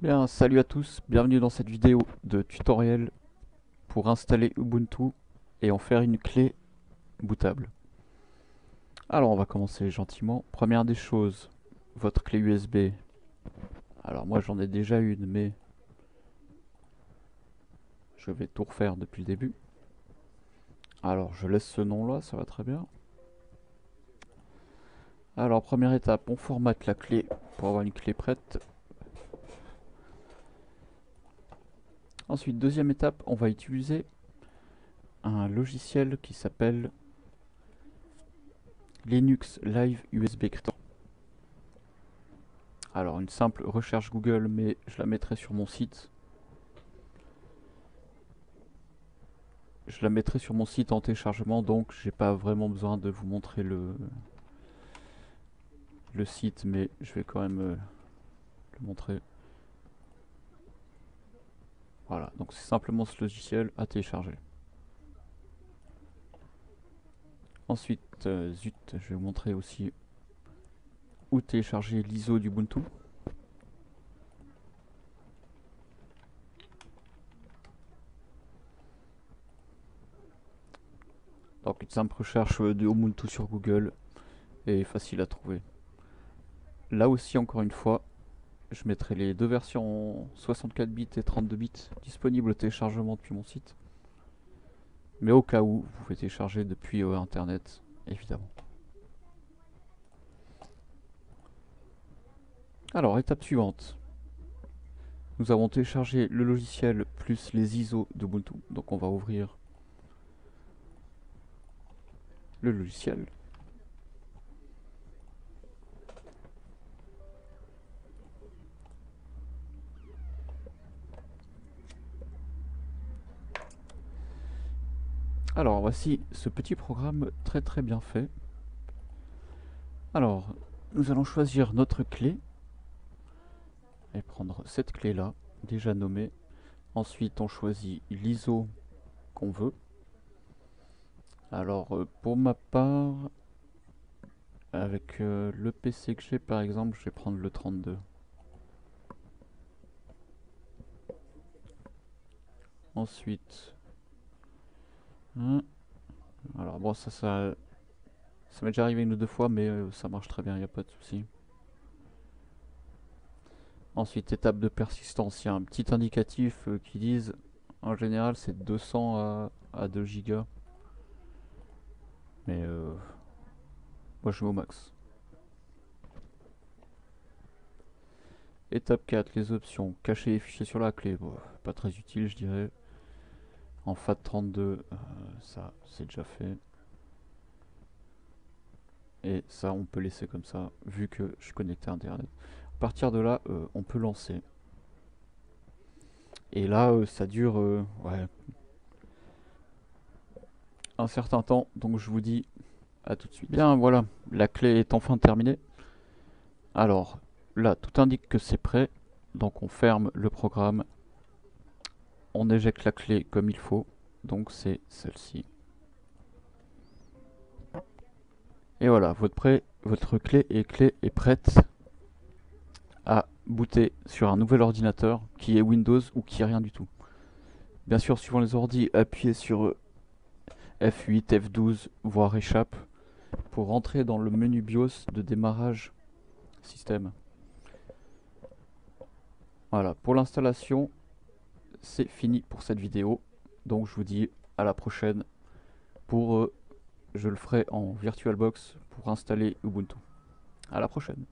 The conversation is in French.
Bien, salut à tous, bienvenue dans cette vidéo de tutoriel pour installer Ubuntu et en faire une clé bootable. Alors on va commencer gentiment. Première des choses, votre clé USB. Alors moi j'en ai déjà une, mais je vais tout refaire depuis le début. Alors je laisse ce nom là, ça va très bien. Alors première étape, on formate la clé pour avoir une clé prête. Ensuite, deuxième étape, on va utiliser un logiciel qui s'appelle Linux Live USB Creator. Alors une simple recherche Google, mais je la mettrai sur mon site. Je la mettrai sur mon site en téléchargement, donc j'ai pas vraiment besoin de vous montrer le site, mais je vais quand même le montrer. Voilà, donc c'est simplement ce logiciel à télécharger. Ensuite, zut, je vais vous montrer aussi où télécharger l'ISO d'Ubuntu. Donc une simple recherche de Ubuntu sur Google est facile à trouver. Là aussi, encore une fois, je mettrai les deux versions 64 bits et 32 bits disponibles au téléchargement depuis mon site. Mais au cas où, vous pouvez télécharger depuis internet, évidemment. Alors, étape suivante. Nous avons téléchargé le logiciel plus les ISO d'Ubuntu. Donc on va ouvrir le logiciel. Alors voici ce petit programme très bien fait. Alors, nous allons choisir notre clé et prendre cette clé là, déjà nommée. Ensuite, on choisit l'ISO qu'on veut. Alors, pour ma part, avec le PC que j'ai par exemple, je vais prendre le 32. Ensuite, hein, alors bon, ça m'est déjà arrivé une ou deux fois, mais ça marche très bien, il n'y a pas de souci. Ensuite, étape de persistance, il y a un petit indicatif qui dit en général c'est 200 à 2 gigas. Mais moi je mets au max. Étape 4, les options. Cacher les fichiers sur la clé. Bon, pas très utile je dirais. En FAT32, ça c'est déjà fait. Et ça on peut laisser comme ça, vu que je suis connecté à internet. À partir de là, on peut lancer. Et là, ça dure ouais, un certain temps, donc je vous dis à tout de suite. Bien, voilà, la clé est enfin terminée. Alors, là, tout indique que c'est prêt, donc on ferme le programme, on éjecte la clé comme il faut, donc c'est celle-ci. Et voilà, votre clé est prête à booter sur un nouvel ordinateur qui est Windows ou qui est rien du tout. Bien sûr, suivant les ordis, appuyez sur F8, F12, voire échappe pour rentrer dans le menu BIOS de démarrage système. Voilà, pour l'installation, c'est fini pour cette vidéo. Donc je vous dis à la prochaine pour je le ferai en VirtualBox pour installer Ubuntu. À la prochaine.